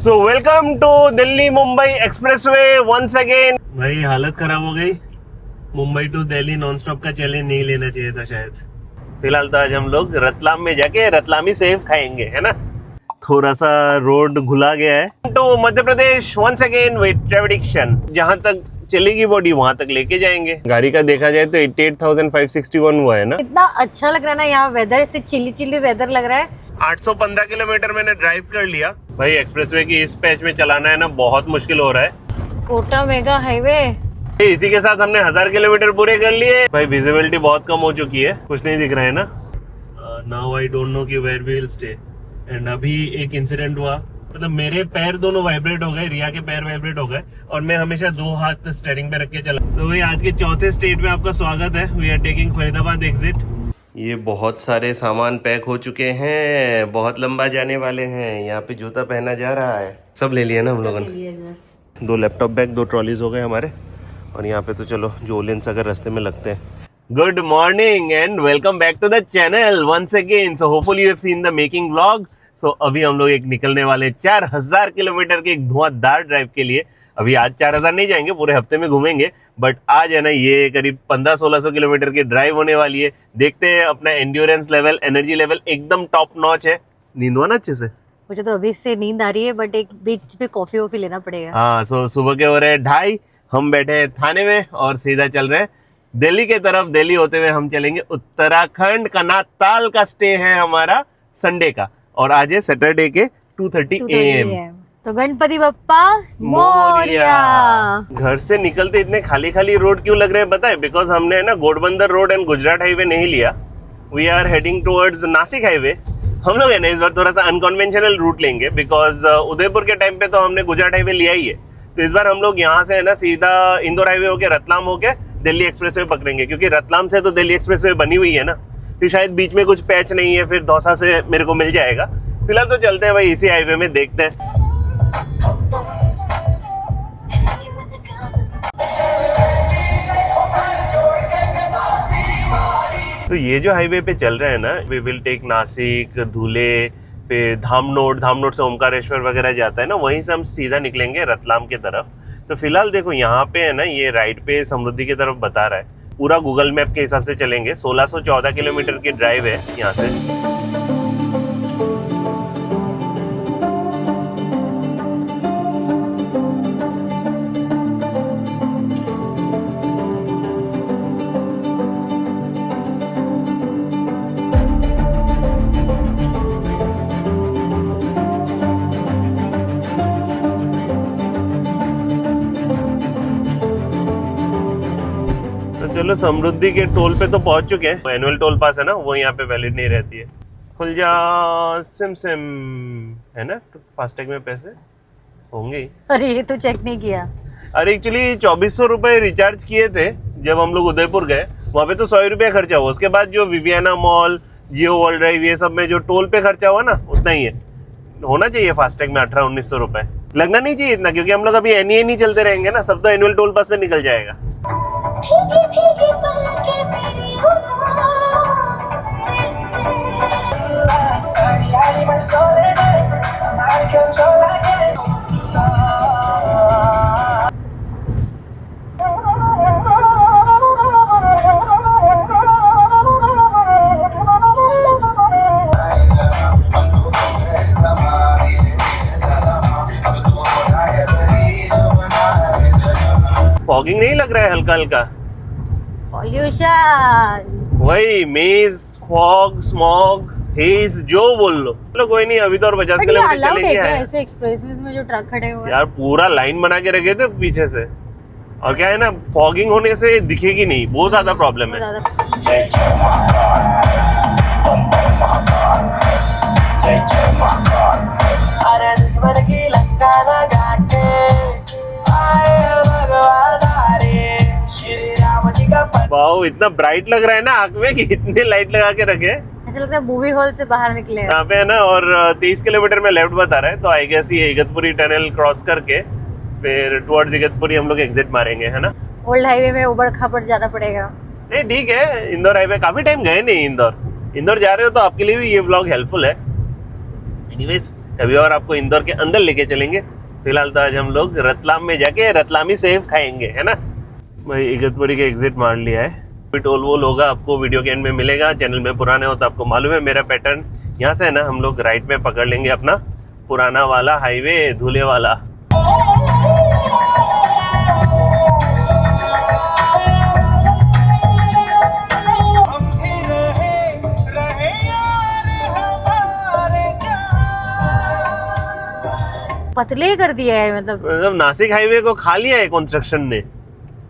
So welcome to Delhi Mumbai expressway once again. भाई हालत खराब हो गई। मुंबई टू दिल्ली नॉनस्टॉप का चैलेंज नहीं लेना चाहिए था शायद। फिलहाल तो आज हम लोग रतलाम में जाके रतलामी सेव खाएंगे, है ना। थोड़ा सा रोड घुला गया है। तो Madhya Pradesh once again with ट्रेडिक्शन, जहां तक चलेगी बॉडी वहां तक लेके जाएंगे। गाड़ी का देखा जाए तो 88,561 हुआ है ना। इतना अच्छा लग रहा है ना यहाँ, वेदर ऐसे चिली चिली वेदर लग रहा है। 815 किलोमीटर मैंने ड्राइव कर लिया। भाई एक्सप्रेसवे की इस पैच में चलाना है ना, बहुत मुश्किल हो रहा है। Kota mega highway. इसी के साथ हमने 1000 किलोमीटर पूरे कर लिए। भाई विजिबिलिटी बहुत कम हो चुकी है, कुछ नहीं दिख रहा है ना। नाउ आई डोंट नो कि where we will stay. And अभी एक इंसिडेंट हुआ, मतलब मेरे पैर दोनों वाइब्रेट हो गए, रिया के पैर वाइब्रेट हो गए, और मैं हमेशा 2 हाथ स्टीयरिंग पे रख के चला। तो भाई आज के चौथे स्टेट में आपका स्वागत है। We are taking Faridabad exit. ये बहुत सारे सामान पैक हो चुके हैं, बहुत लंबा जाने वाले हैं। यहाँ पे जूता पहना जा रहा है। सब ले लिया ना हम लोगों ने। 2 लैपटॉप बैग, 2 ट्रॉलीज हो गए हमारे। और यहाँ पे तो चलो जोलेंस अगर रास्ते में लगते हैं। Good morning and welcome back to the channel once again. So hopefully you have seen the making vlog. So अभी हम लोग एक निकलने वाले 4000 किलोमीटर के एक धुआंधार ड्राइव के लिए। अभी आज 4000 नहीं जाएंगे, पूरे हफ्ते में घूमेंगे, बट आज है ना ये करीब 1500-1600 किलोमीटर की ड्राइव होने वाली है। देखते हैं अपना एंड्योरेंस लेवल, एनर्जी लेवल एकदम टॉप नॉच है। नींद हुआ ना अच्छे से? मुझे तो अभी से नींद आ रही है, बट एक बीच पे कॉफी वॉफी लेना पड़ेगा। हाँ, सो सुबह के हो रहे 2:30, हम बैठे हैं थाने में और सीधा चल रहे हैं दिल्ली के तरफ। दिल्ली होते हुए हम चलेंगे उत्तराखंड का। नाताल का स्टे है हमारा संडे का, और आज है सैटरडे के 2:30 AM। तो गणपति बप्पा मोरिया। घर से निकलते इतने खाली खाली रोड क्यों लग रहे हैं पता है? बिकॉज हमने ना Ghodbunder road and Gujarat highway नहीं लिया। We are heading towards Nashik highway. हम लोग है ना इस बार थोड़ा सा अनकन्वेंशनल रूट लेंगे, बिकॉज उदयपुर के टाइम पे तो हमने गुजरात हाईवे लिया ही है। तो इस बार हम लोग यहाँ से है ना सीधा इंदौर हाईवे होके रतलाम होके दिल्ली एक्सप्रेसवे पकड़ेंगे, क्योंकि रतलाम से तो दिल्ली एक्सप्रेसवे बनी हुई है ना। फिर शायद बीच में कुछ पैच नहीं है, फिर दौसा से मेरे को मिल जाएगा। फिलहाल तो चलते हैं भाई इसी हाईवे में, देखते हैं। तो ये जो हाईवे पे चल रहे हैं ना, वी विल टेक नासिक, धुले, फिर धामनोड से ओमकारेश्वर वगैरह जाता है ना, वहीं से हम सीधा निकलेंगे रतलाम की तरफ। तो फिलहाल देखो यहाँ पे है ना, ये राइट पे समृद्धि की तरफ बता रहा है। पूरा गूगल मैप के हिसाब से चलेंगे। 1614 किलोमीटर की ड्राइव है यहाँ से। चलो समृद्धि के टोल पे तो पहुंच चुके हैं। एनुअल टोल पास है ना, वो यहाँ पे वैलिड नहीं रहती है। खुल जा सिम सिम, है ना, फास्टैग में पैसे होंगे। अरे ये तो चेक नहीं किया। अरे एक्चुअली 2400 रुपए रिचार्ज किए थे जब हम लोग उदयपुर गए। वहाँ पे तो 100 रुपया खर्चा हुआ। उसके बाद जो विवियाना मॉल, जियो वर्ल्ड ड्राइव, ये सब में जो टोल पे खर्चा हुआ ना, उतना ही है। होना चाहिए फास्टैग में 1800-1900 रुपए। लगना नहीं चाहिए इतना, क्योंकि हम लोग अभी एनी चलते रहेंगे ना, सब तो एनुअल टोल पास में निकल जाएगा। फॉगिंग नहीं लग रहा है हल्का हल्का? पॉल्यूशन, वही मेज, फॉग, स्मॉग, हेज, जो बोल लो। चलो कोई नहीं, अभी तो और 50 किलोमीटर चलेंगे। ऐसे एक्सप्रेसवेज में जो ट्रक खड़े हुए हैं यार, पूरा लाइन बना के रखे थे पीछे से। और क्या है ना, फॉगिंग होने से दिखेगी नहीं, बहुत ज्यादा प्रॉब्लम है। वाओ, इतना ब्राइट लग रहा है ना आँख में कि इतने लाइट लगा के रखे। ऐसा लगता है मूवी हॉल से बाहर निकले हैं। यहाँ पे है ना, और 23 किलोमीटर में लेफ्ट बता रहा है, तो आई गेस ये इगतपुरी टनल क्रॉस करके फिर टुवर्ड्स इगतपुरी हम लोग एग्जिट मारेंगे, है ना। ओल्ड हाईवे में उबड़ खाबड़ जाना पड़ेगा। नहीं ठीक है, इंदौर हाईवे काफी टाइम गए नहीं। इंदौर जा रहे हो तो आपके लिए भी ये व्लॉग हेल्पफुल है। एनीवेज कभी और आपको इंदौर के अंदर लेके चलेंगे। फिलहाल तो आज हम लोग रतलाम में जाके रतलामी सेव खाएंगे, है ना भाई। इगतपुरी के एग्जिट मार लिया है। टोल वोल होगा आपको वीडियो के एंड में मिलेगा। चैनल में पुराने हो तो आपको मालूम है मेरा पैटर्न। यहाँ से है ना हम लोग राइट में पकड़ लेंगे अपना पुराना वाला हाईवे धुले वाला। पतले कर दिया है मतलब नासिक हाईवे को खा लिया है कंस्ट्रक्शन ने।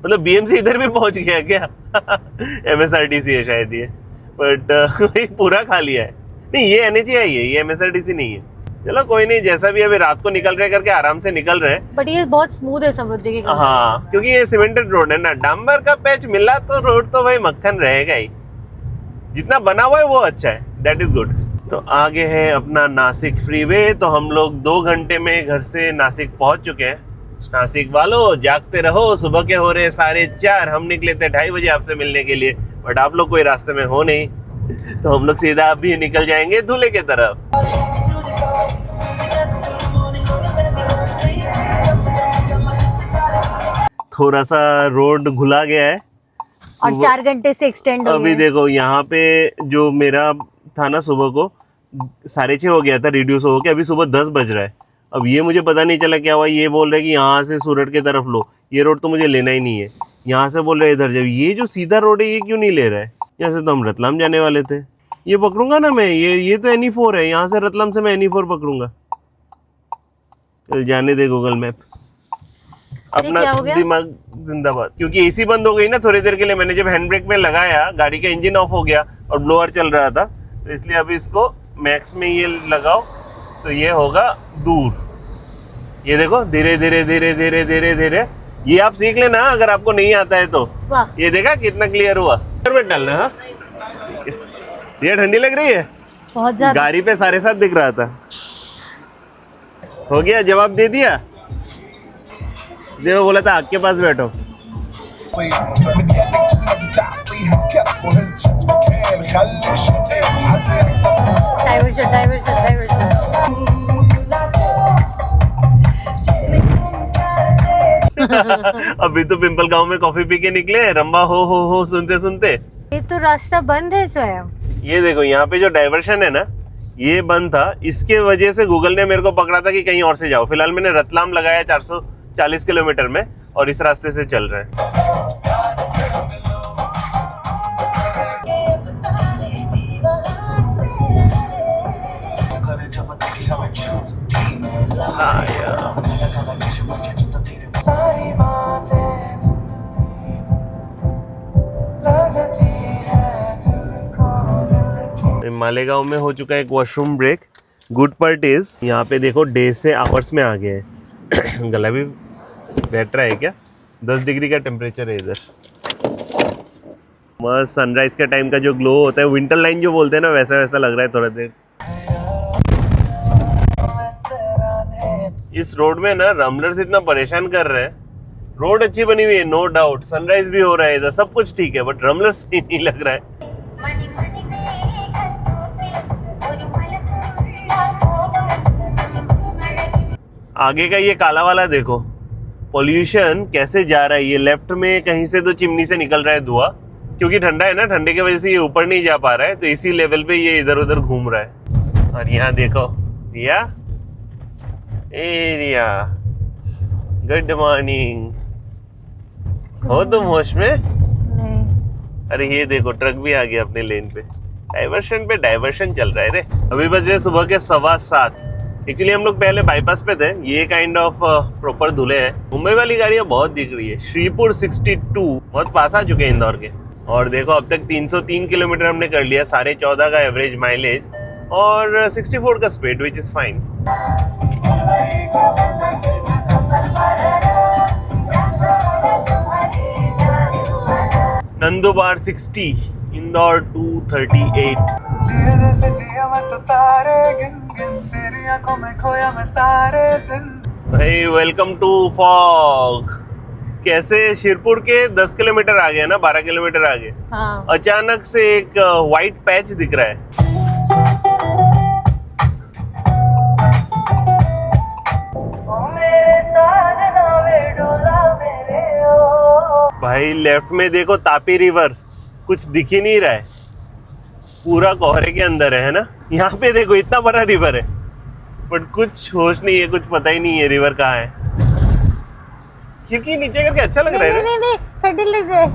मतलब बीएमसी इधर भी पहुंच गया क्या? एमएसआरटीसी है शायद ये, बट पूरा खा लिया है। नहीं ये एनएचएआई है, ये एमएसआरटीसी नहीं है। चलो कोई नहीं, जैसा भी अभी रात को निकल रहे करके आराम से निकल रहे हैं। बट ये बहुत स्मूथ है समृद्धि की। हाँ क्योंकि ये सीमेंटेड रोड है ना। डांबर का पैच मिला तो रोड तो भाई मक्खन रहेगा ही। जितना बना हुआ है वो अच्छा है, दैट इज गुड। तो आगे है अपना नासिक फ्रीवे। तो हम लोग 2 घंटे में घर से नासिक पहुंच चुके हैं। नासिक वालों जागते रहो, सुबह के हो रहे 4:30। हम निकले थे 2:30 बजे आपसे मिलने के लिए, बट आप लोग कोई रास्ते में हो नहीं, तो हम लोग सीधा अभी निकल जाएंगे धुले की तरफ। थोड़ा सा रोड घुला गया है और 4 घंटे से एक्सटेंड हो अभी देखो यहाँ पे जो मेरा था ना, सुबह को 6:30 हो गया था रिड्यूस हो के, अभी सुबह 10 बज रहा है। अब ये मुझे पता नहीं चला क्या हुआ। ये बोल रहे कि यहाँ से सूरत की तरफ लो, ये रोड तो मुझे लेना ही नहीं है। यहाँ से बोल रहे इधर जब ये जो सीधा रोड है ये क्यों नहीं ले रहा है? यहाँ से तो हम रतलाम जाने वाले थे। ये पकड़ूंगा ना मैं, ये तो NE4 है। यहाँ से रतलाम से मैं NE4 पकड़ूंगा। चल जाने दे गूगल मैप, अपना दिमाग जिंदाबाद। क्योंकि एसी बंद हो गई ना थोड़ी देर के लिए। मैंने जब हैंड ब्रेक में लगाया गाड़ी का इंजन ऑफ हो गया और ब्लोअर चल रहा था, तो इसलिए अभी इसको मैक्स में ये लगाओ तो ये होगा दूर। ये देखो धीरे धीरे धीरे धीरे धीरे धीरे। ये आप सीख लेना अगर आपको नहीं आता है तो। ये देखा कितना क्लियर हुआ। में डालना। हाँ ये ठंडी लग रही है बहुत ज्यादा। गाड़ी पे 7:30 दिख रहा था। हो गया, जवाब दे दिया। देखो बोला था आग के पास बैठो। Diversion diversion diversion. अभी तो पिंपल गांव में कॉफी पी के निकले, रंबा हो सुनते सुनते। ये तो रास्ता बंद है स्वयं। ये देखो यहाँ पे जो डाइवर्शन है ना ये बंद था। इसके वजह से गूगल ने मेरे को पकड़ा था कि कहीं और से जाओ। फिलहाल मैंने रतलाम लगाया 440 किलोमीटर में और इस रास्ते से चल रहे हैं। मालेगांव में हो चुका है एक washroom break. Good part is यहाँ पे देखो डे से आवर्स में आ गए हैं। गला भी बैठ रहा है क्या? 10 डिग्री का टेम्परेचर है इधर। मस्त सनराइज के टाइम का जो ग्लो होता है, विंटर लाइन जो बोलते हैं ना, वैसा वैसा लग रहा है थोड़ा देर। इस रोड में ना रमलर्स इतना परेशान कर रहे हैं। रोड अच्छी बनी हुई है नो डाउट, सनराइज भी हो रहा है इधर, सब कुछ ठीक है, बट रमलर्स ही नहीं लग रहा है। आगे का ये काला वाला देखो, पोल्यूशन कैसे जा रहा है। ये लेफ्ट में कहीं से तो चिमनी से निकल रहा है धुआं, क्योंकि ठंडा है ना, ठंडे की वजह से ये ऊपर नहीं जा पा रहा है, तो इसी लेवल पे ये इधर उधर घूम रहा है। और यहाँ देखो रिया, रिया गुड मॉर्निंग, हो तुम होश में? नहीं। अरे ये देखो ट्रक भी आ गया अपने लेन पे। डाइवर्शन पे डाइवर्शन चल रहा है रे। अभी बजे सुबह के 7:15। एक्चुअली हम लोग पहले बाईपास पे थे। ये काइंड ऑफ प्रॉपर धुले हैं। मुंबई वाली गाड़ियां बहुत दिख रही है। श्रीपुर 62 बहुत पास आ चुके हैं इंदौर के। और देखो अब तक 303 किलोमीटर हमने कर लिया, 14.5 का एवरेज माइलेज और 64 का speed, which is fine. Nandurbar 60, Indore 238। भाई वेलकम टू फॉग। कैसे शिरपुर के 10 किलोमीटर आगे ना, 12 किलोमीटर आगे हाँ। अचानक से एक व्हाइट पैच दिख रहा है। भाई लेफ्ट में देखो तापी रिवर, कुछ दिख ही नहीं रहा है, पूरा कोहरे के अंदर है ना। यहाँ पे देखो इतना बड़ा रिवर है बट कुछ होश नहीं है, कुछ पता ही नहीं है रिवर कहाँ है। खिड़की नीचे करके अच्छा लग रहा है। नहीं ठंडी लग रहा है।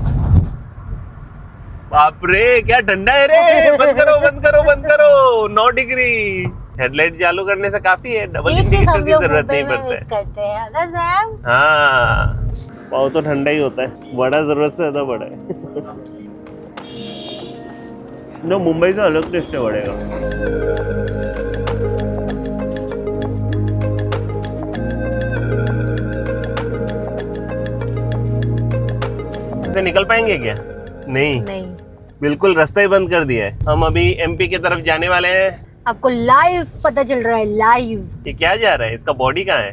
बाप रे क्या ठंडा है रे, बंद करो बंद करो बंद करो। 9 डिग्री। हेडलाइट चालू करने से काफी है, डबल इंडिकेटर की जरूरत नहीं पड़ता है। हाँ पाव तो ठंडा ही होता है, बड़ा जरूरत से ज्यादा बड़ा है। no, मुंबई से अलग टेस्ट है बड़े का। से निकल पाएंगे क्या? नहीं बिल्कुल रास्ता ही बंद कर दिया है। हम अभी एमपी की तरफ जाने वाले हैं। आपको लाइव पता चल रहा है, लाइव। ये क्या जा रहा है, इसका बॉडी कहाँ है,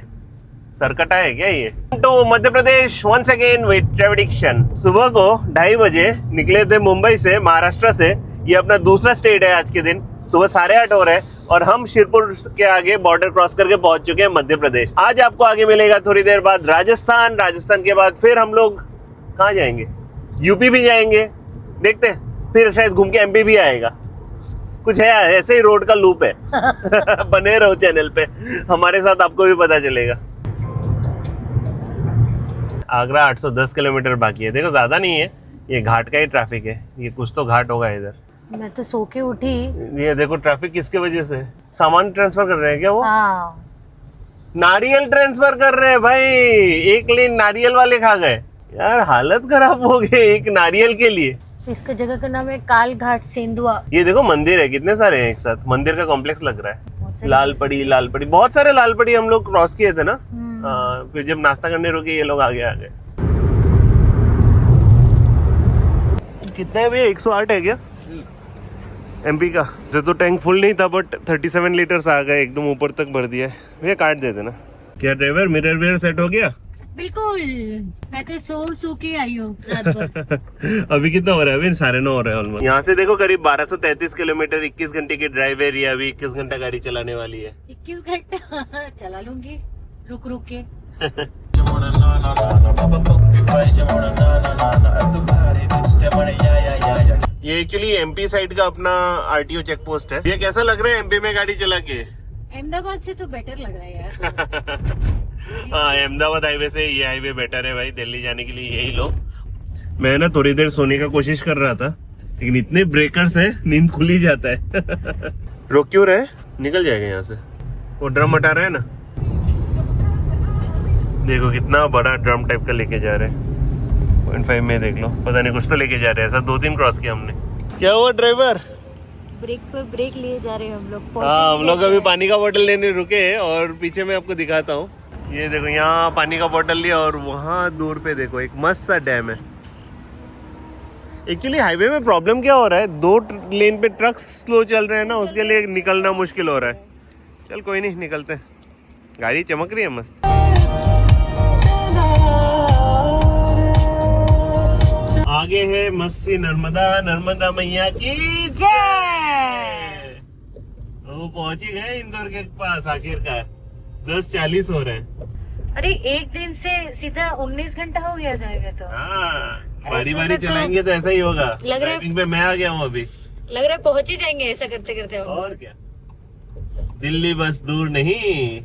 सरकटा है क्या ये? तो Madhya Pradesh once again with prediction. सुबह को 2:30 बजे निकले थे मुंबई से, महाराष्ट्र से। ये अपना दूसरा स्टेट है आज के दिन। सुबह 8:30 हो रहा है और हम शिरपुर के आगे बॉर्डर क्रॉस करके पहुंच चुके हैं मध्य प्रदेश। आज आपको आगे मिलेगा थोड़ी देर बाद राजस्थान। राजस्थान के बाद फिर हम लोग कहाँ जाएंगे? यूपी भी जाएंगे, देखते हैं। फिर शायद घूम के एमपी भी आएगा। कुछ है ऐसे ही, रोड का लूप है। बने रहो चैनल पे, हमारे साथ आपको भी पता चलेगा। आगरा 810 किलोमीटर बाकी है। देखो ज्यादा नहीं है, ये घाट का ही ट्रैफिक है। ये कुछ तो घाट होगा इधर। मैं तो सो के उठी। ये देखो ट्रैफिक किसके वजह से? सामान ट्रांसफर कर रहे हैं क्या वो? हाँ। नारियल ट्रांसफर कर रहे हैं भाई। एक लेन नारियल वाले खा गए यार, हालत खराब हो गई एक नारियल के लिए। इसका जगह का नाम है काल घाट सेंधुआ। ये देखो मंदिर है, कितने सारे हैं एक साथ। मंदिर का कॉम्प्लेक्स लग रहा है। लाल पड़ी बहुत सारे लाल पड़ी हम लोग क्रॉस किए थे ना। फिर जब नाश्ता करने रुके ये लोग आगे आ गए। कितना है भैया? 108 है क्या एमपी का? जो तो टैंक फुल नहीं था बट 37 लीटर्स आ गए, एकदम ऊपर तक भर दिया है। भैया काट दे देना। क्या ड्राइवर मिरर वेयर सेट हो गया? बिल्कुल, मैं तो सो के आई हूँ रात भर। अभी कितना हो रहा है? अभी 9:30 हो रहा है ऑलमोस्ट। यहाँ से देखो करीब 1233 किलोमीटर, 21 घंटे की ड्राइव है। रिया अभी 21 घंटा गाड़ी चलाने वाली है। 21 घंटा चला लूंगी रुक रुक के। ये एक्चुअली एमपी साइड का अपना आरटीओ चेक पोस्ट है। ये कैसा लग रहा है एमपी में गाड़ी चला के? अहमदाबाद से तो बेटर लग रहा है यार। हाँ अहमदाबाद हाईवे से ये हाईवे बेटर है भाई, दिल्ली जाने के लिए यही लो। मैं ना थोड़ी देर सोने का कोशिश कर रहा था लेकिन इतने ब्रेकर्स है, नींद खुल ही जाता है। रोक क्यों रहे? निकल जाएगा यहाँ से। वो ड्रम हटा रहा है ना, देखो कितना बड़ा ड्रम टाइप का लेके जा रहे हैं। 0.5 में देख लो, पता नहीं कुछ तो लेके जा रहे हैं। ऐसा 2-3 क्रॉस किया हमने। क्या हुआ ड्राइवर? ब्रेक पर ब्रेक लिए जा रहे हैं हम लोग। हाँ हम लोग अभी पानी का बोतल लेने रुके हैं और पीछे मैं आपको दिखाता हूँ। ये देखो यहाँ पानी का बोतल लिया और वहाँ दूर पे देखो एक मस्त सा डैम है। एक्चुअली हाईवे में प्रॉब्लम क्या हो रहा है, 2 लेन पे ट्रक स्लो चल रहे हैं ना, उसके लिए निकलना मुश्किल हो रहा है। चल कोई नहीं, निकलते हैं। गाड़ी चमक रही है मस्त। आगे है मस्त सी नर्मदा मैया की जय। वो पहुंच ही गए इंदौर के पास आखिरकार। 10:40 हो रहे हैं। अरे एक दिन से सीधा 19 घंटा हो गया जाएगा तो। हाँ बारी चलाएंगे तो ऐसा ही होगा। लग रहा है पे मैं आ गया हूँ अभी। लग रहा है पहुंच ही जाएंगे ऐसा करते करते। और क्या, दिल्ली बस दूर नहीं।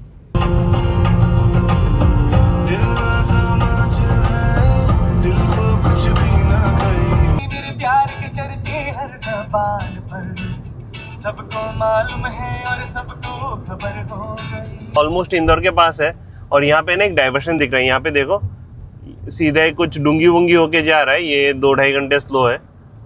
प्यार के चर्चे हर ज़बान पर, सबको मालूम है और सबको खबर हो गई। ऑलमोस्ट इंदौर के पास है और यहाँ पे ना एक डाइवर्शन दिख रहा है। यहाँ पे देखो सीधा कुछ डूंगी वूंगी होके जा रहा है। ये 2-2.5 घंटे स्लो है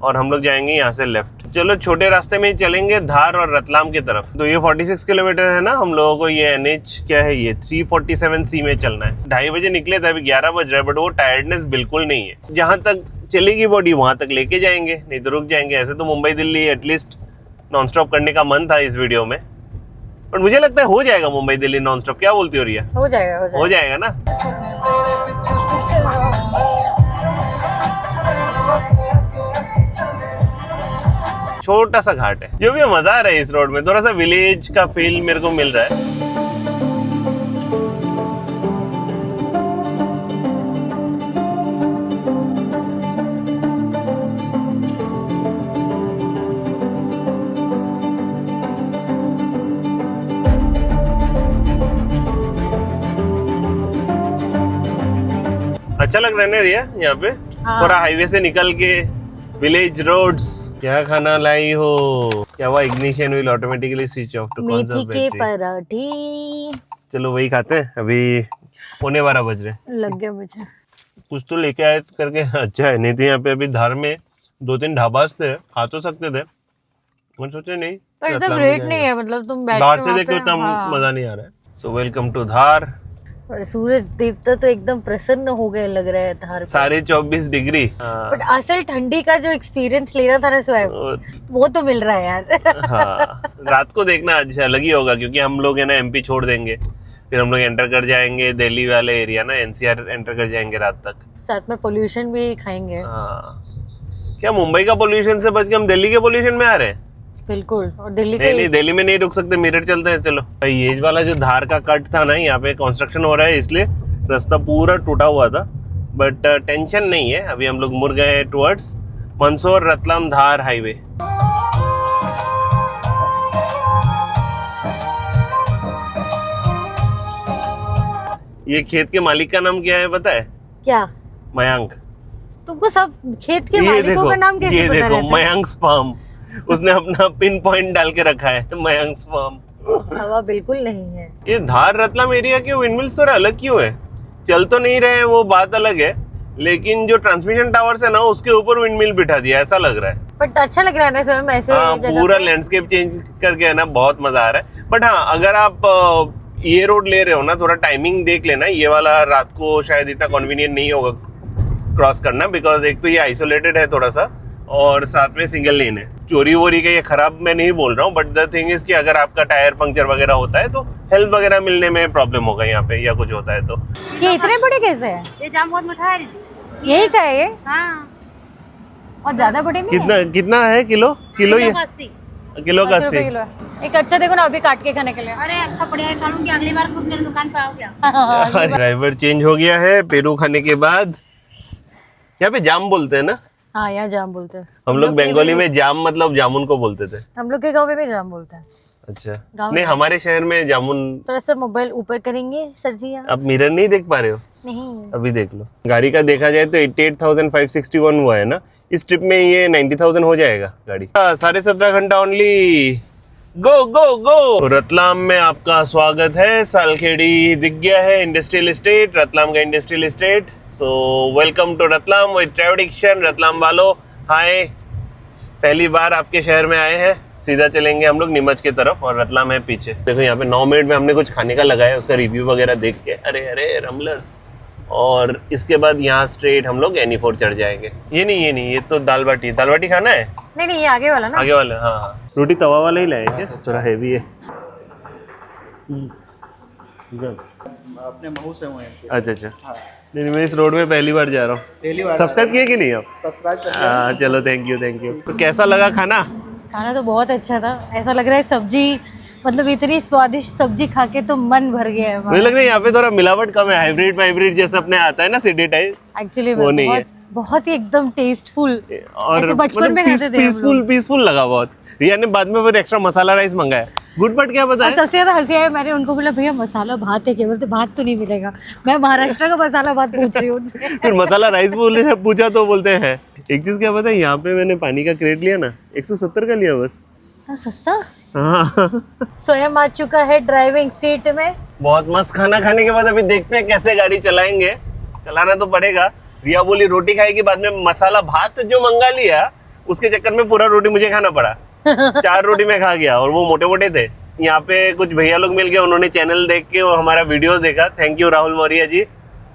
और हम लोग जाएंगे यहाँ से लेफ्ट। चलो छोटे रास्ते में चलेंगे धार और रतलाम की तरफ। तो ये 46 किलोमीटर है ना, हम लोगों को ये NH क्या है, ये 347C में चलना है। 2:30 बजे निकले थे, अभी 11 बज रहा है बट वो टायर्डनेस बिल्कुल नहीं है। जहाँ तक चलेगी बॉडी वहां तक लेके जाएंगे, नहीं तो रुक जाएंगे। ऐसे तो Mumbai Delhi at least non stop करने का मन था इस वीडियो में, पर मुझे लगता है हो जाएगा मुंबई दिल्ली नॉन स्टॉप। क्या बोलती हो रिया? हो जाएगा ना। छोटा सा घाट है, जो भी मजा आ रहा है इस रोड में। थोड़ा सा विलेज का फील मेरे को मिल रहा है। अच्छा लग रहा है ना रिया यहाँ पे? हाँ। पूरा हाईवे से निकल के विलेज रोड्स। क्या खाना लाई हो? क्या हुआ? Ignition will automatically switch off to मेथी कंजर्व के बैटरी। पराठे चलो वही खाते हैं। अभी 11:15 बज रहे। लग गया मुझे। कुछ तो लेके आए करके अच्छा है, नहीं तो यहाँ पे अभी धार में 2-3 ढाबास थे, खा तो सकते थे, मैं सोचे नहीं पर एकदम रतलाम रेट में नहीं जाएंगे। है, मतलब तुम बैठ बाहर के से वहाँ देखो पे, इतना हाँ। मजा नहीं आ रहा है। सो वेलकम टू धार। और सूरज देवता तो एकदम प्रसन्न हो गए लग रहा है धार पे। 24.5 डिग्री। बट असल ठंडी का जो एक्सपीरियंस लेना था ना स्वयं, वो तो मिल रहा है यार। हाँ, रात को देखना अच्छा अलग ही होगा, क्योंकि हम लोग है ना एमपी छोड़ देंगे, फिर हम लोग एंटर कर जाएंगे दिल्ली वाले एरिया ना, एनसीआर एंटर कर जाएंगे रात तक। साथ में पोल्यूशन भी खाएंगे। हाँ, क्या मुंबई का पोल्यूशन से बच के हम दिल्ली के पोल्यूशन में आ रहे हैं? बिल्कुल। और दिल्ली नहीं का नहीं, दिल्ली में नहीं रुक सकते, मीरठ चलते हैं। चलो भाई, ये वाला जो धार का कट था ना, यहाँ पे कंस्ट्रक्शन हो रहा है इसलिए रास्ता पूरा टूटा हुआ था, बट टेंशन नहीं है। अभी हम लोग मुड़ गए टुवर्ड्स मंदसौर रतलाम धार हाईवे। ये खेत के मालिक का नाम क्या है पता है? क्या? मयांक। तुमको सब खेत के ये मालिकों देखो, का नाम कैसे ये पता देखो रहता है? मयांक फार्म, उसने अपना पिन पॉइंट डाल के रखा है, मयांक फार्म। हवा बिल्कुल नहीं है। ये धार रतलाम एरिया के विंडमिल्स थोड़ा अलग क्यों है? चल तो नहीं रहे हैं वो बात अलग है, लेकिन जो ट्रांसमिशन टावर्स है ना उसके ऊपर विंडमिल बिठा दिया ऐसा लग रहा है। बट अच्छा लग रहा है ना स्वयं ऐसे हाँ, जगह पूरा पे? लैंडस्केप चेंज करके है ना, बहुत मजा आ रहा है। बट हाँ, अगर आप ये रोड ले रहे हो ना, थोड़ा टाइमिंग देख लेना। ये वाला रात को शायद इतना कन्वीनियंट नहीं होगा क्रॉस करना, बिकॉज एक तो ये आइसोलेटेड है थोड़ा सा, और साथ में सिंगल लेन है। चोरी वोरी का ये खराब मैं नहीं बोल रहा हूँ, बट द थिंग इज कि अगर आपका टायर पंक्चर वगैरह होता है तो हेल्प वगैरह मिलने में प्रॉब्लम होगा यहाँ पे, या कुछ होता है तो। ये इतने बड़े कैसे है? ये जाम बहुत मीठा है दीदी। यही का है ये? हाँ, और ज्यादा बड़े नहीं है? कितना कितना है किलो? किलो ये 80। किलो का 80 रुपए 80। किलो है। एक अच्छा देखो ना अभी काट के खाने के लिए। अरे अच्छा बढ़िया है, करूँगी अगली बार खुद मेरी दुकान पे आओगे। ड्राइवर चेंज हो गया है पेरू खाने के बाद। यहाँ पे जाम बोलते हैं ना? हाँ, यहाँ जाम बोलते हैं। हम लोग बंगाली में जाम मतलब जामुन को बोलते थे। हम लोग के गाँव में भी जाम बोलते हैं। अच्छा, गाँव नहीं हमारे शहर में जामुन। थोड़ा सा मोबाइल ऊपर करेंगे सर जी यहाँ? आप मिरर नहीं देख पा रहे हो? नहीं। अभी देख लो। गाड़ी का देखा जाए तो 88,561 हुआ है ना, इस ट्रिप में ये 90,000 हो जाएगा गाड़ी। 17.5 घंटा ओनली। गो गो गो। रतलाम में आपका स्वागत है। सालखेड़ी दिख गया है, इंडस्ट्रियल एस्टेट, रतलाम का industrial estate. So welcome to Ratlam with Travdiction. Ratlam वालों हाय, पहली बार आपके शहर में आए हैं। सीधा चलेंगे हम लोग नीमच की तरफ, और रतलाम है पीछे। देखो यहाँ पे 9 मिनट में हमने कुछ खाने का लगाया, उसका रिव्यू वगैरह देख के अरे अरे रमलर्स। और इसके बाद यहाँ स्ट्रेट हम लोग एनी4 चढ़ जाएंगे। ये नहीं, ये तो दाल बाटी। दाल बाटी खाना है? नहीं, ये आगे वाला ना। आगे वाला, हाँ हाँ। रोटी तवा वाला ही लाएंगे, थोड़ा हैवी है। अपने महू से हुए हैं। अच्छा अच्छा। नहीं, मैं इस रोड में पहली बार जा रहा हूँ। सब्सक्राइब किए कि नहीं आप? सब्सक्राइब कर हाँ, चलो थैंक यू। तो कैसा लगा खाना? खाना तो बहुत अच्छा था। ऐसा लग रहा है सब्जी, मतलब इतनी स्वादिष्ट सब्जी खा के तो मन भर गया है मुझे लगता है यहाँ पे थोड़ा मिलावट कम है, हाइब्रिड जैसा अपने आता है ना सिटी टाइप, एक्चुअली। वो नहीं है। बहुत ही एकदम टेस्टफुल। और ऐसे बचपन में खाते थे हम लोग। पीसफुल लगा बहुत। रिया ने बाद में फिर एक्स्ट्रा मसाला राइस मंगाया। गुड बट क्या और बताया? सबसे ज्यादा हंसी आया, मैंने उनको बोला भैया मसाला भात है क्या? बोलते भात तो नहीं मिलेगा। मैं महाराष्ट्र का मसाला भात पूछ रही हूँ उनसे। फिर मसाला राइस पूछा तो बोलते हैं। एक चीज क्या पता है, यहाँ पे मैंने पानी का क्रेट लिया ना, 170 का लिया बस। सस्ता। हाँ। स्वयं आ चुका है ड्राइविंग सीट में। बहुत मस्त खाना खाने के बाद अभी देखते हैं कैसे गाड़ी चलाएंगे। चलाना तो पड़ेगा। रिया बोली रोटी खाएगी, बाद में मसाला भात जो मंगा लिया उसके चक्कर में पूरा रोटी मुझे खाना पड़ा। 4 रोटी मैं खा गया, और वो मोटे मोटे थे। यहाँ पे कुछ भैया लोग मिल गए, उन्होंने चैनल देख के वो हमारा वीडियो देखा। Thank you Rahul Maurya ji.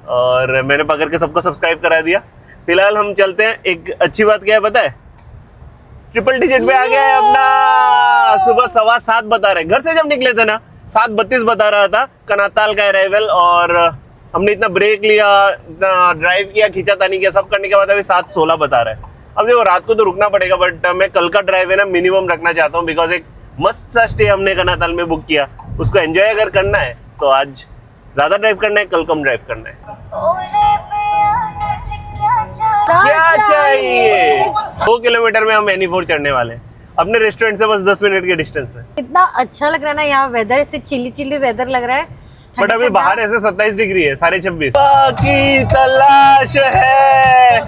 और मैंने पकड़ के सबको सब्सक्राइब करा दिया। फिलहाल हम चलते हैं। एक अच्छी बात क्या है पता है, ट्रिपल डिजिट पे आ गया है अपना। सुबह 7:15 बता रहे, घर से जब निकले थे ना 7:32 बता रहा था कनाताल का अराइवल। और हमने इतना ब्रेक लिया, इतना ड्राइव किया, खींचातानी किया, सब करने के बाद अभी 7:16 बता रहे हैं। अब देखो रात को तो रुकना पड़ेगा, बट मैं कल का ड्राइव है ना मिनिमम रखना चाहता हूँ, बिकॉज एक मस्त सा स्टे हमने कनाताल में बुक किया, उसको एंजॉय अगर करना है तो आज ज्यादा ड्राइव करना है, कल कम ड्राइव करना है। क्या चाहिए? 2 किलोमीटर में हम एनी4 चढ़ने वाले हैं, अपने रेस्टोरेंट से बस 10 मिनट के डिस्टेंस है। इतना अच्छा लग रहा है ना यहाँ, वेदर से चिली चिली वेदर लग रहा है। बट अभी बाहर ऐसे 27 डिग्री है, 26.5 की तलाश है,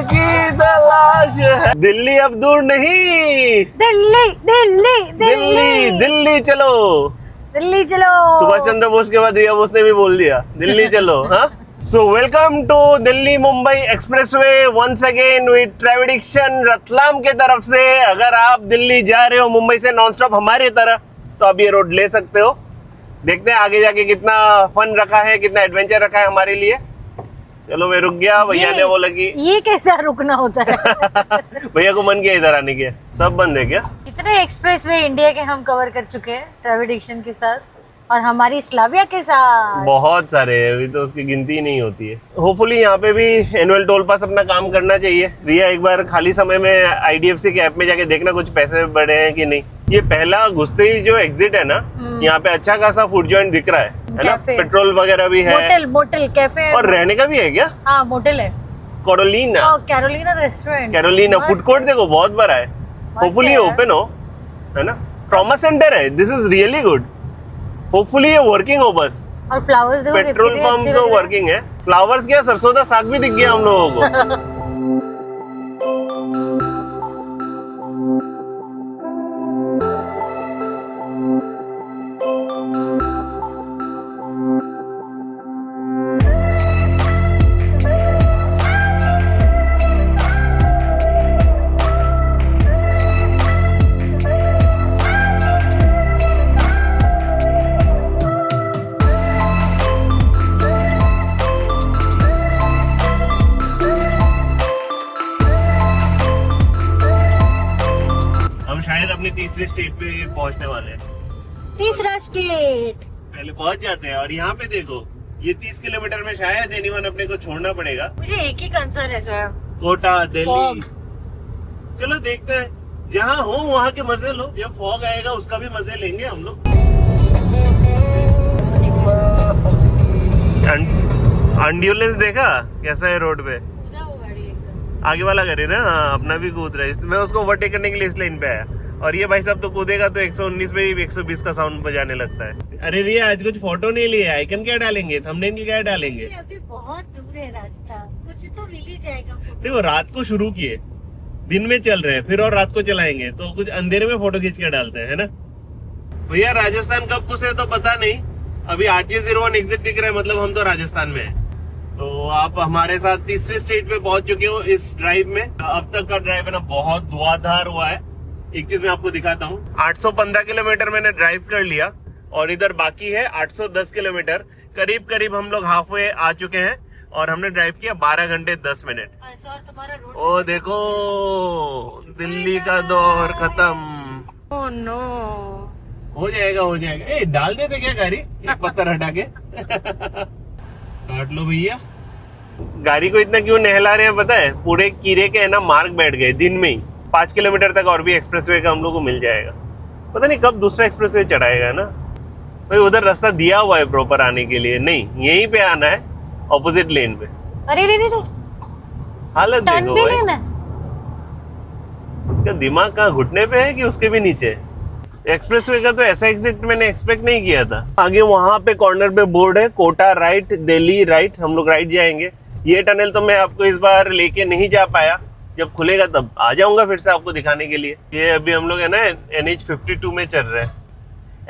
की तलाश है। दिल्ली अब दूर नहीं, दिल्ली दिल्ली दिल्ली दिल्ली चलो। दिल्ली चलो। सुभाष चंद्र बोस के बाद रिया बोस ने भी बोल दिया दिल्ली चलो। हाँ, so welcome to Delhi Mumbai expressway once again with Travdiction Ratlam के तरफ से। अगर आप दिल्ली जा रहे हो मुंबई से नॉन स्टॉप हमारी तरह, तो आप ये रोड ले सकते हो। देखते हैं आगे जाके कितना फन रखा है, कितना एडवेंचर रखा है हमारे लिए। चलो मैं रुक गया, भैया ने बोला कि ये कैसा रुकना होता है। भैया को मन किया इधर आने के। सब बंद है क्या? कितने एक्सप्रेसवे इंडिया के हम कवर कर चुके हैं ट्रेवडिक्शन के साथ और हमारी स्लाविया के साथ। बहुत सारे हैं, अभी तो उसकी गिनती ही नहीं होती है। होपफुली यहाँ पे भी एनुअल टोल पास अपना काम करना चाहिए। रिया एक बार खाली समय में IDFC के ऐप में जाके देखना कुछ पैसे बढ़े हैं कि नहीं। ये पहला घुसते ही जो एग्जिट है ना, यहाँ पे अच्छा खासा फूड जॉइंट दिख रहा है ना। कैफे। पेट्रोल वगैरह भी है, मोटेल कैफे और रहने का भी है क्या? हाँ मोटेल है। Carolina, Carolina restaurant. Carolina food court देखो बहुत बड़ा है। होपफुली ओपन हो, है ना। ट्रॉमा सेंटर है, this is really good. Hopefully ये वर्किंग हो बस। और फ्लावर्स देखो, पेट्रोल पंप तो वर्किंग है। फ्लावर्स क्या, सरसों का साग भी दिख गया हम लोगों को। शायद अपनी तीसरी स्टेट पे पहुंचने वाले हैं। तीसरा स्टेट पहले पहुंच जाते हैं। और यहाँ पे देखो, ये 30 किलोमीटर में शायद एनीवन अपने को छोड़ना पड़ेगा। मुझे एक ही कंसर्न है स्वयं, कोटा दिल्ली। Fog। चलो देखते हैं, जहाँ हो वहाँ के मजे लो। जब फॉग आएगा उसका भी मजे लेंगे हम लोग। एम्बुलेंस देखा कैसा है रोड पे? आगे वाला करे ना, अपना भी कूद रहा है। मैं उसको ओवरटेक करने के लिए इस लाइन पे आया। और ये भाई साहब तो कूदेगा तो 119 पे भी 120 का साउंड बजाने लगता है। अरे रिया, आज कुछ फोटो नहीं लिए, आइकन क्या डालेंगे, थंबनेल क्या डालेंगे? अभी बहुत दूर है रास्ता, कुछ तो मिल ही जाएगा। देखो रात को शुरू किए, दिन में चल रहे हैं, फिर और रात को चलाएंगे तो कुछ अंधेरे में फोटो खींच के डालते हैं, है ना। भैया राजस्थान कब घुसे तो पता नहीं। अभी RJ01 एग्जिट दिख रहा है, मतलब हम तो राजस्थान में है। तो आप हमारे साथ तीसरे स्टेट पे पहुंच चुके हो इस ड्राइव में। अब तक का ड्राइव है ना बहुत धुआंधार हुआ है। एक चीज मैं आपको दिखाता हूँ, 815 किलोमीटर मैंने ड्राइव कर लिया और इधर बाकी है 810 किलोमीटर। करीब करीब हम लोग हाफ वे आ चुके हैं और हमने ड्राइव किया 12 घंटे 10 मिनट। ओ देखो, दिल्ली का दौर खत्म। ओह नो, हो जाएगा हो जाएगा। ए डाल देते क्या गाड़ी, एक पत्थर हटा के। काट लो भैया। गाड़ी को इतना क्यों नहला रहे हैं पता है? पूरे कीड़े के है ना मार्क बैठ गए दिन में ही। 5 किलोमीटर तक और भी एक्सप्रेसवे का हम लोग को मिल जाएगा। पता नहीं कब दूसरा एक्सप्रेसवे चढ़ाएगा ना भाई। उधर रास्ता दिया हुआ है प्रॉपर आने के लिए, नहीं यहीं पे आना है ऑपोजिट लेन पे। अरे रे रे रे, हालत टर्न देखो भी भाई, लेना। क्या दिमाग कहाँ घुटने पे है कि उसके भी नीचे? एक्सप्रेसवे का तो ऐसा एग्जिट मैंने एक्सपेक्ट नहीं किया था। आगे वहां पे कॉर्नर पे बोर्ड है, कोटा राइट, दिल्ली राइट। हम लोग राइट जाएंगे। ये टनल तो मैं आपको इस बार लेके नहीं जा पाया, जब खुलेगा तब आ जाऊंगा फिर से आपको दिखाने के लिए। ये अभी हम लोग है ना NH52 में चल रहे हैं।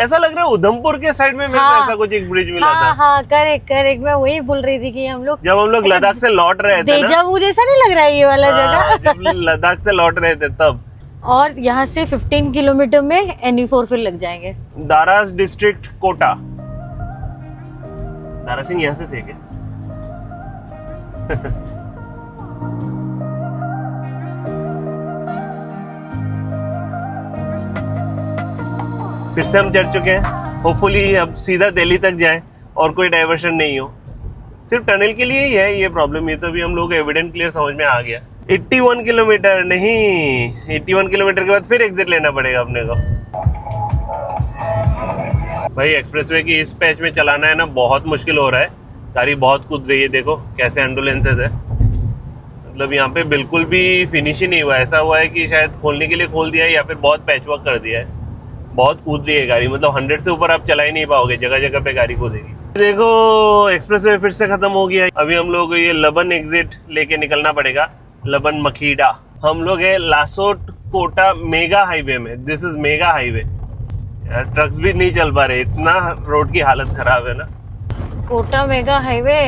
ऐसा लग रहा है उधमपुर के साइड में मेरे को ऐसा कुछ एक ब्रिज मिला था। हाँ करेक्ट करेक्ट, मैं वही बोल रही थी कि हम लोग जब हम लोग लद्दाख से लौट रहे थे ना, डेजा वू जैसा नहीं लग रहा है ये वाला हाँ, जगह? जब लद्दाख से लौट रहे थे तब। और यहाँ से 15 किलोमीटर में NE4 फिर लग जाएंगे। दारास डिस्ट्रिक्ट कोटा। दारा सिंह यहाँ से थे क्या? फिर से हम चढ़ चुके हैं। होपफुली अब सीधा दिल्ली तक जाए और कोई डाइवर्शन नहीं हो। सिर्फ टनल के लिए ही है ये प्रॉब्लम। ये तो भी हम लोग एविडेंट क्लियर समझ में आ गया। 81 किलोमीटर नहीं, 81 किलोमीटर के बाद फिर एग्जिट लेना पड़ेगा अपने को। भाई एक्सप्रेसवे की इस पैच में चलाना है ना बहुत मुश्किल हो रहा है। गाड़ी बहुत कूद रही है, देखो कैसे एम्बुलेंसेस है। मतलब यहाँ पे बिल्कुल भी फिनिश ही नहीं हुआ। ऐसा हुआ है कि शायद खोलने के लिए खोल दिया है या फिर बहुत पैच वर्क कर दिया है। बहुत कूद रही है गाड़ी, मतलब 100 से ऊपर आप चला ही नहीं पाओगे, जगह जगह पे गाड़ी कूदेगी। देखो एक्सप्रेसवे फिर से खत्म हो गया है। अभी हम लोग ये लबन एग्जिट लेके निकलना पड़ेगा, लबन मखीडा। हम लोग है लासोट कोटा मेगा हाईवे में। दिस इज मेगा हाईवे यार, ट्रक्स भी नहीं चल पा रहे, इतना रोड की हालत खराब है ना। कोटा मेगा हाईवे,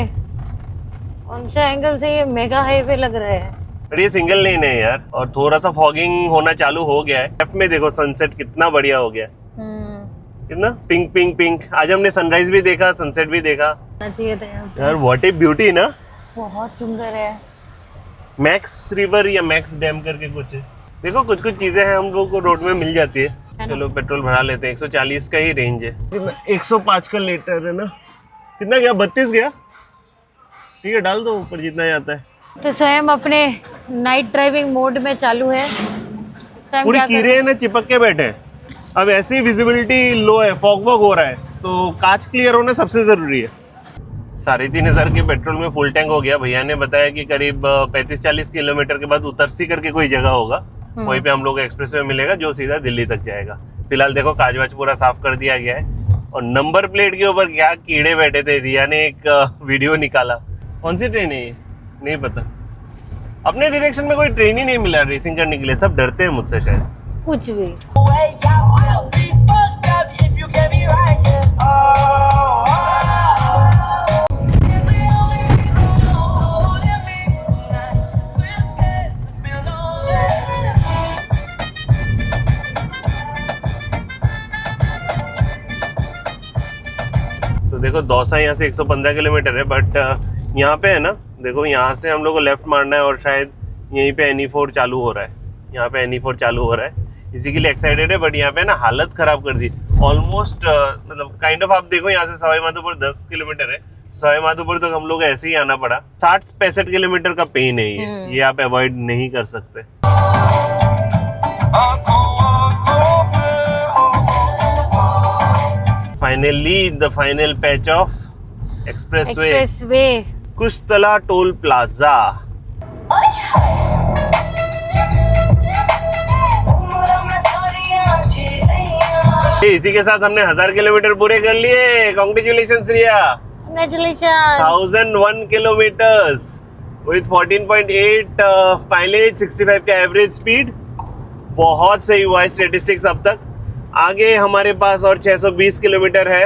कौन से एंगल से ये मेगा हाईवे लग रहा है? पर ये सिंगल लेन है यार, और थोड़ा सा फॉगिंग होना चालू हो गया है। लेफ्ट में देखो सनसेट कितना बढ़िया हो गया, कितना पिंक पिंक पिंक। आज हमने सनराइज भी देखा, सनसेट भी देखा। चाहिए था यहाँ पे। यार व्हाट ए ब्यूटी ना, बहुत सुंदर है। मैक्स रिवर या मैक्स डैम करके कुछ है। देखो कुछ कुछ चीजें हैं हम लोग को रोड में मिल जाती है। चलो पेट्रोल भरा लेते हैं, 140 का ही रेंज है। 105 का लीटर है ना, कितना गया? 32 गया, ठीक है डाल दो ऊपर जितना जाता है। तो स्वयं अपने नाइट ड्राइविंग मोड में चालू है। स्वयं पूरी क्या कर कीड़े ना चिपक के बैठे हैं। अब ऐसी विजिबिलिटी लो है, फॉग वॉग हो रहा है, तो कांच क्लियर होना सबसे जरूरी है। 3,500 के पेट्रोल में फुल टैंक हो गया। भैया ने बताया कि करीब 35-40 किलोमीटर के बाद उतरसी करके कोई जगह होगा, वहीं पे हम लोग एक्सप्रेसवे मिलेगा जो सीधा दिल्ली तक जाएगा। फिलहाल देखो काजवाज पूरा साफ कर दिया गया है, और नंबर प्लेट के ऊपर क्या कीड़े बैठे थे। रिया ने एक वीडियो निकाला। कौन सी ट्रेन है ये नहीं पता। अपने डायरेक्शन में कोई ट्रेन ही नहीं मिला रेसिंग करने के लिए, सब डरते हैं मुझसे शायद। कुछ भी। तो देखो दौसा यहाँ से 115 किलोमीटर है, बट यहाँ पे है ना, देखो यहाँ से हम लोग को लेफ्ट मारना है, और शायद यहीं पे NE4 चालू हो रहा है। यहाँ पे NE4 चालू हो रहा है, इसी के लिए एक्साइटेड है। बट यहाँ पे ना हालत खराब कर दी ऑलमोस्ट, मतलब काइंड ऑफ। आप देखो यहाँ से सवाई माधोपुर 10 किलोमीटर है, सवाई माधोपुर तक हम लोग ऐसे ही आना पड़ा। 60-65 किलोमीटर का पेन है ये आप अवॉइड नहीं कर सकते। Finally the final patch of expressway, Kushtala toll plaza. इसी के साथ हमने 1000 किलोमीटर पूरे कर लिए। Congratulations Riya, Congratulations. 1001 kilometres with 14.8 mileage, 65 का एवरेज स्पीड। बहुत सही हुआ है स्टेटिस्टिक्स अब तक। आगे हमारे पास और 620 किलोमीटर है।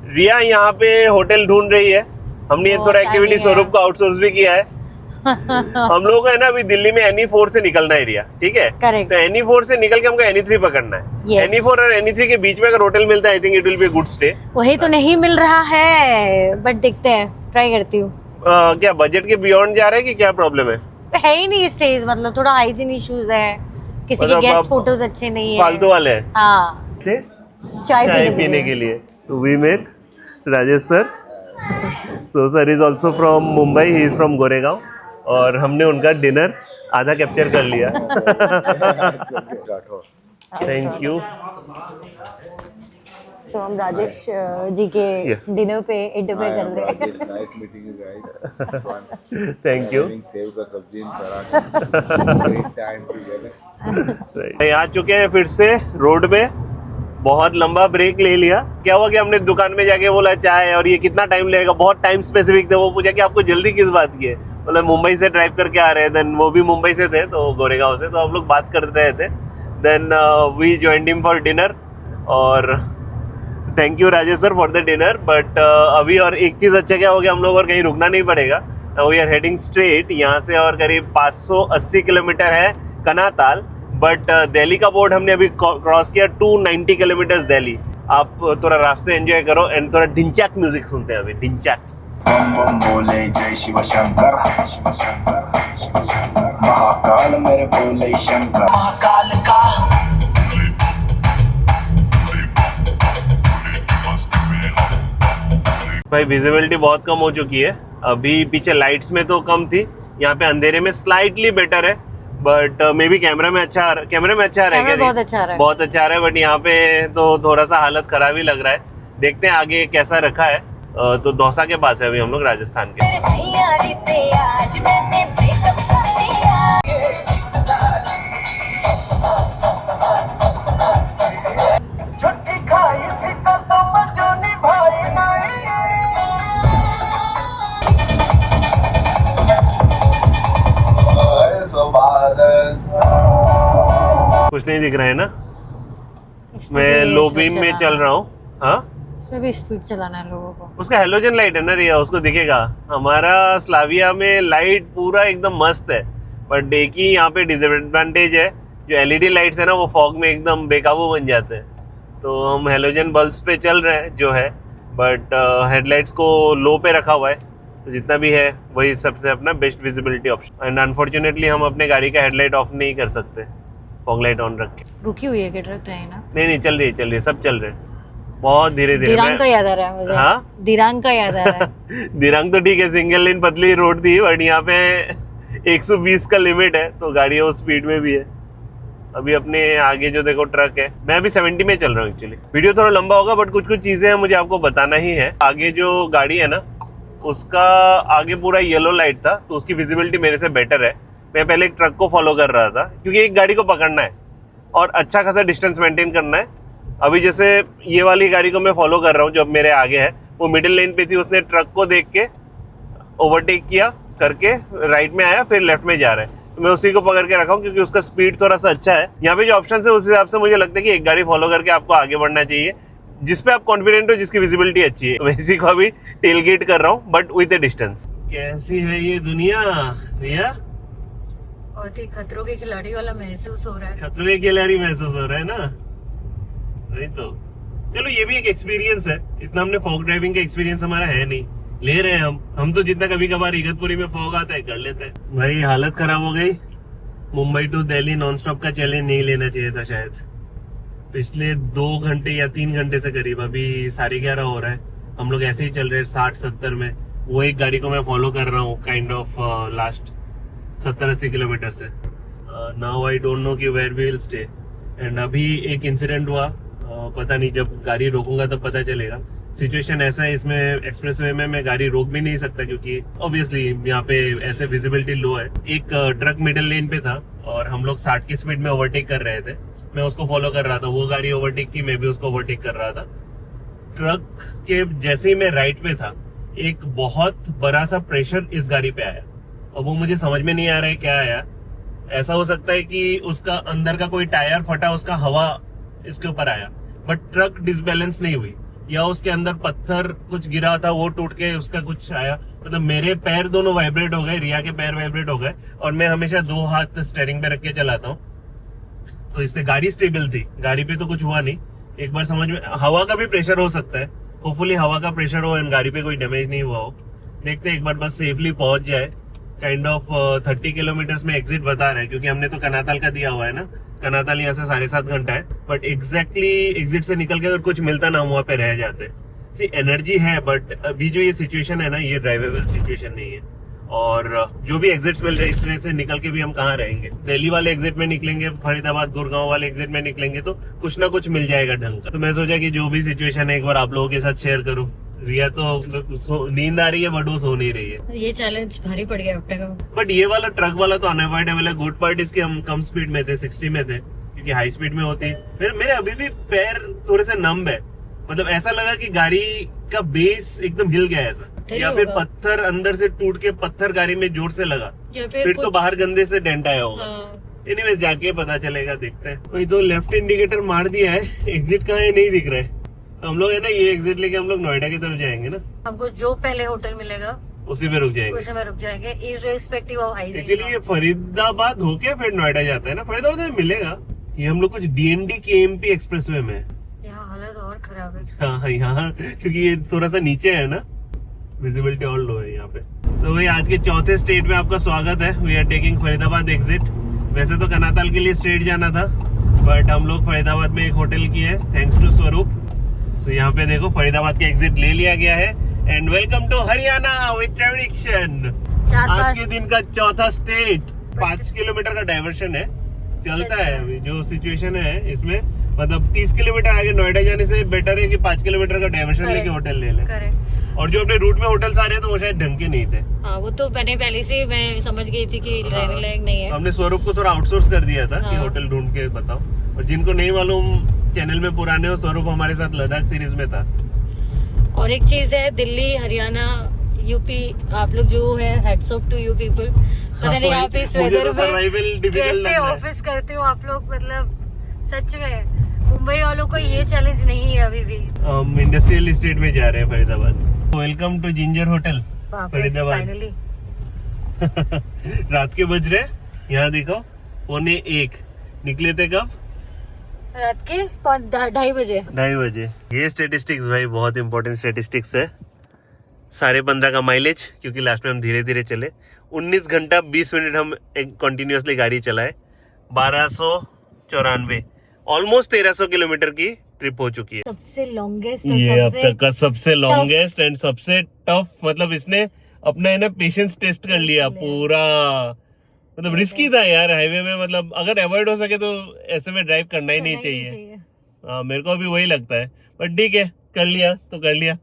रिया यहाँ पे होटल ढूंढ रही है। हमने ये थोड़ा एक्टिविटी स्वरूप को आउटसोर्स भी किया है। हम लोग है ना अभी दिल्ली में NE4 से निकलना है रिया, ठीक है? Correct. तो NE4 से निकल के हमको NE3 पकड़ना है। Yes. NE4 और NE3 के बीच में अगर होटल मिलता है, I think it will be good stay. वही तो नहीं मिल रहा है, बट देखते हैं, ट्राई करती हूँ। क्या बजट के बियॉन्ड जा रहा है कि क्या प्रॉब्लम है ही नहीं स्टेज, मतलब थोड़ा हाइजीन इश्यूज है, किसी के मतलब गेस्ट आप फोटोज अच्छे नहीं है, फालतू वाले हैं? हाँ, थे चाय पीने के लिए। तो we met Rajesh sir. So sir is also from Mumbai, he is from Goregaon, और हमने उनका डिनर आधा कैप्चर कर लिया। Thank you. तो हम राजेश जी के डिनर पे इंटरव्यू कर रहे हैं। Nice meeting you guys. Thank you. Having save का सब्जी and paratha. Great time together. आ चुके हैं फिर से रोड पे। बहुत लंबा ब्रेक ले लिया। क्या हुआ कि हमने दुकान में जाके बोला चाय, और ये कितना टाइम लगेगा, बहुत टाइम स्पेसिफिक थे। वो पूछा कि आपको जल्दी किस बात की है, मतलब मुंबई से ड्राइव करके आ रहे हैं। देन वो भी मुंबई से थे, तो गोरेगांव से, तो हम लोग बात कर रहे थे। Then we joined him for dinner, और thank you Rajesh sir for the dinner. But अभी और एक चीज़ अच्छा क्या हो गया, हम लोग और कहीं रुकना नहीं पड़ेगा। वी आर हेडिंग स्ट्रेट यहाँ से, और करीब 580 किलोमीटर है कनाताल। बट दिल्ली का बोर्ड हमने अभी क्रॉस किया, 290 किलोमीटर दिल्ली। आप थोड़ा रास्ते एंजॉय करो, एंड थोड़ा ढिंचैक म्यूजिक सुनते हैं अभी। ढिंचैक बम बम बोले जय शिव शंकर, शिव शंकर, शिव शंकर, महाकाल मेरे बोले शंकर, महाकाल का। भाई विजिबिलिटी बहुत कम हो चुकी है। अभी पीछे लाइट्स में तो कम थी, यहाँ पे अंधेरे में स्लाइटली बेटर है। बट मे बी कैमरा में अच्छा आ रहा है क्या? बहुत अच्छा आ रहा है, बहुत अच्छा आ रहा है। बट यहाँ पे तो थोड़ा सा हालत खराब ही लग रहा है। देखते हैं आगे कैसा रखा है। तो दौसा के पास है अभी हम लोग, राजस्थान के। कुछ नहीं दिख रहा है ना। इसमें मैं भी लो स्पीड बीम में चलाना चल है। रहा हूँ। हाँ, इसमें भी स्पीड चलाना है लोगों को। उसका हेलोजन लाइट है ना रिया, उसको दिखेगा। हमारा स्लाविया में लाइट पूरा एकदम मस्त है, बट डे की यहाँ पे डिसएडवांटेज है, जो एलईडी लाइट्स है ना वो फॉग में एकदम बेकाबू बन जाते हैं। तो हम हेलोजन बल्ब्स पे चल रहे हैं जो है, बट हेडलाइट्स को लो पे रखा हुआ है, तो जितना भी है वही सबसे अपना best visibility option. And unfortunately हम अपने गाड़ी का हेडलाइट ऑफ नहीं कर सकते फॉग लाइट ऑन रख के। रुकी हुई है कि ट्रक ट्रेन ना? नहीं, चल रही है, सब चल रहे हैं बहुत धीरे धीरे। दिरांग का याद आ रहा है मुझे। हाँ? दिरांग का याद आ रहा है। दिरांग तो ठीक है, सिंगल लेन पतली रोड थी, बट यहाँ पे 120 का लिमिट है, तो गाड़ी उस स्पीड में भी है। अभी अपने आगे जो देखो ट्रक है, मैं अभी 70 में चल रहा हूँ। एक्चुअली वीडियो थोड़ा लंबा होगा, बट कुछ चीजें मुझे आपको बताना ही है। आगे जो गाड़ी है ना, उसका आगे पूरा येलो लाइट था, तो उसकी विजिबिलिटी मेरे से बेटर है। मैं पहले एक ट्रक को फॉलो कर रहा था, क्योंकि एक गाड़ी को पकड़ना है और अच्छा खासा डिस्टेंस मेंटेन करना है। अभी जैसे ये वाली गाड़ी को मैं फॉलो कर रहा हूँ जो अब मेरे आगे है, वो मिडिल लेन पे थी, उसने ट्रक को देख के ओवरटेक किया करके राइट में आया, फिर लेफ्ट में जा रहा है, तो मैं उसी को पकड़ के रखा हूँ क्योंकि उसका स्पीड थोड़ा सा अच्छा है। यहाँ पे जो ऑप्शन है उस हिसाब से मुझे लगता है कि एक गाड़ी फॉलो करके आपको आगे बढ़ना चाहिए, जिसपे आप कॉन्फिडेंट हो, जिसकी विजिबिलिटी अच्छी है। मैं इसी को अभी टेल गेट कर रहा हूँ, बट विद ए डिस्टेंस। कैसी है ये दुनिया भैया? बहुत ही खतरों के खिलाड़ी वाला महसूस हो रहा है। खतरों के खिलाड़ी महसूस हो रहा है ना, वही तो। चलो ये भी एक एक्सपीरियंस है, इतना हमने फॉग ड्राइविंग का एक्सपीरियंस हमारा है नहीं, ले रहे हैं हम तो जितना कभी कभार इगतपुरी में फॉग आता है कर लेते हैं। भाई हालत खराब हो गई, मुंबई टू दिल्ली नॉनस्टॉप का चैलेंज नहीं लेना चाहिए था शायद। पिछले 2 घंटे या 3 घंटे से करीब, अभी 11:30 हो रहा है, हम लोग ऐसे ही चल रहे हैं 60-70 में। वो एक गाड़ी को मैं फॉलो कर रहा हूँ काइंड ऑफ लास्ट 70-80 किलोमीटर से। नाउ आई डोंट नो कि where we will stay. And अभी एक इंसिडेंट हुआ, पता नहीं, जब गाड़ी रोकूंगा तब पता चलेगा। सिचुएशन ऐसा है, इसमें एक्सप्रेसवे में मैं गाड़ी रोक भी नहीं सकता, क्योंकि ऑब्वियसली यहाँ पे ऐसे विजिबिलिटी लो है। एक ट्रक मिडिल लेन पे था और हम लोग 60 की स्पीड में ओवरटेक कर रहे थे, मैं उसको फॉलो कर रहा था, वो गाड़ी ओवरटेक की, मैं भी उसको ओवरटेक कर रहा था। ट्रक के जैसे ही मैं राइट में था, एक बहुत बड़ा सा प्रेशर इस गाड़ी पे आया, और वो मुझे समझ में नहीं आ रहा है क्या आया। ऐसा हो सकता है कि उसका अंदर का कोई टायर फटा, उसका हवा इसके ऊपर आया, बट ट्रक डिसबैलेंस नहीं हुई, या उसके अंदर पत्थर कुछ गिरा था वो टूट के उसका कुछ आया। मतलब मेरे पैर दोनों वाइब्रेट हो गए, रिया के पैर वाइब्रेट हो गए, और मैं हमेशा 2 हाथ स्टीयरिंग पे रख के चलाता हूँ, तो इससे गाड़ी स्टेबल थी, गाड़ी पे तो कुछ हुआ नहीं। एक बार समझ में, हवा का भी प्रेशर हो सकता है, होपफुली हवा का प्रेशर हो एंड गाड़ी पे कोई डैमेज नहीं हुआ हो। देखते हैं, एक बार बस सेफली पहुंच जाए। काइंड ऑफ 30 किलोमीटर्स में एग्जिट बता रहा है, क्योंकि हमने तो कनाताल का दिया हुआ है ना, कनाताल यहाँ से 7.5 घंटा है, बट एग्जैक्टली एग्जिट से निकल के अगर कुछ मिलता ना, हम वहाँ पे रह जाते। सी एनर्जी है, बट अभी जो ये सिचुएशन है ना, ये ड्राइवेबल सिचुएशन नहीं है, और जो भी एग्जिट्स मिल रहे हैं इसमें से निकल के भी हम कहाँ रहेंगे। दिल्ली वाले एग्जिट में निकलेंगे, फरीदाबाद गुड़गांव वाले एग्जिट में निकलेंगे, तो कुछ ना कुछ मिल जाएगा ढंग का। तो मैं सोचा कि जो भी सिचुएशन है एक बार आप लोगों के साथ शेयर करूँ। रिया तो नींद आ रही है, बट वो सो नहीं रही है। ये चैलेंज भारी पड़ गया अपने को। बट ये वाला ट्रक वाला तो अनअवॉइडेबल है। गुड पार्ट इसके हम कम स्पीड में थे, 60 में थे, क्योंकि हाई स्पीड में होती मेरे अभी भी पैर थोड़े से नम है। मतलब ऐसा लगा कि गाड़ी का बेस एकदम हिल गया ऐसा, या फिर पत्थर अंदर से टूट के पत्थर गाड़ी में जोर से लगा, फिर तो बाहर गंदे से डेंट आया होगा। एनीवेज जाके पता चलेगा, देखते हैं। वही तो लेफ्ट इंडिकेटर मार दिया है, एग्जिट कहाँ है नहीं दिख रहा है। हम लोग है ना, ये एग्जिट लेके हम लोग नोएडा की तरफ जाएंगे ना, हमको जो पहले होटल मिलेगा उसी में रुक जाएंगे, उसी में रुक जाएंगे, इररिस्पेक्टिव ऑफ हाई। एक्चुअली ये फरीदाबाद होके फिर नोएडा जाता है ना, फरीदाबाद में मिलेगा। ये हम लोग कुछ DND KMP एक्सप्रेसवे में है। यहाँ हालत और खराब है। हाँ यहाँ, क्योंकि ये थोड़ा सा नीचे है ना, विजिबिलिटी और लो है यहाँ पे। तो भाई आज के चौथे स्टेट में आपका स्वागत है। We are taking Faridabad exit. वैसे तो कनाताल के लिए स्ट्रेट जाना था, बट हम लोग फरीदाबाद में एक होटल किए हैं, थैंक्स टू स्वरूप। तो यहाँ पे देखो फरीदाबाद का एग्जिट ले लिया गया है। And welcome to Haryana with tradition. आज के दिन का चौथा स्टेट। 5 किलोमीटर का डाइवर्शन है, चलता है अभी जो सिचुएशन है इसमें। मतलब 30 किलोमीटर आगे नोएडा जाने से बेटर है कि 5 किलोमीटर का डाइवर्शन लेके होटल ले ले। और जो अपने रूट में होटल्स आ रहे हैं तो वो शायद ढंग के नहीं थे। हाँ, वो तो मैंने पहले से मैं समझ गई थी कि रहने लायक नहीं है। हमने स्वरूप को थोड़ा आउटसोर्स कर दिया था कि होटल ढूंढ के बताओ। और जिनको नहीं मालूम, चैनल में पुराने हो, स्वरूप हमारे साथ लद्दाख सीरीज में था। और एक चीज है, दिल्ली, हरियाणा, यूपी, आप लोग जो है hats off to you people. पता नहीं आप इस वेदर में कैसे ऑफिस करते हो आप लोग। मतलब सच में मुंबई वालों को ये चैलेंज नहीं है अभी भी। इंडस्ट्रियल एस्टेट में जा रहे हैं Faridabad. Welcome to Ginger hotel Faridabad. Finally रात के बज रहे, यहाँ देखो 1:45। निकले थे कब? रात के 2:30 बजे। 2:30 बजे। ये स्टेटिस्टिक्स भाई बहुत इंपॉर्टेंट स्टेटिस्टिक्स है। 15.5 का माइलेज, क्योंकि लास्ट में हम धीरे धीरे चले। 19 घंटा 20 मिनट हम एक कंटिन्यूअसली गाड़ी चलाए। 1294 ऑलमोस्ट 1300 किलोमीटर की ट्रिप हो चुकी है। सबसे लॉन्गेस्ट ये अब तक का सबसे लॉन्गेस्ट एंड सबसे टफ, मतलब इसने अपना है ना पेशेंस टेस्ट कर लिया पूरा। मतलब रिस्की था यार हाईवे में, मतलब अगर अवॉइड हो सके तो ऐसे में ड्राइव करना ही नहीं चाहिए। हाँ, मेरे को भी वही लगता है, बट ठीक है, कर लिया तो कर लिया।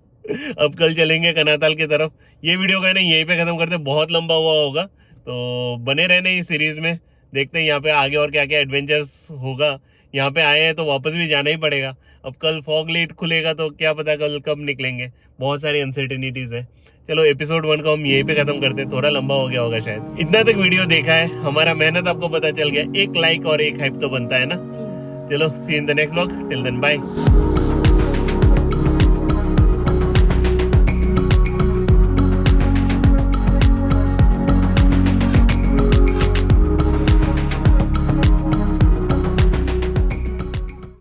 अब कल चलेंगे कनाताल की तरफ। ये वीडियो का है ना यहीं पे खत्म करते, बहुत लंबा हुआ होगा, तो बने रहने इस सीरीज में। देखते हैं यहाँ पे आगे और क्या क्या एडवेंचर्स होगा। यहाँ पे आए हैं तो वापस भी जाना ही पड़ेगा। अब कल फॉग लेट खुलेगा तो क्या पता कल कब निकलेंगे, बहुत सारी अनसर्टेनिटीज है। चलो एपिसोड 1 को हम यहीं पे खत्म करते हैं, थोड़ा लंबा हो गया होगा शायद। इतना तक वीडियो देखा है, हमारा मेहनत आपको पता चल गया। एक लाइक और एक हाइप तो बनता है ना। चलो see in the next vlog, till then bye.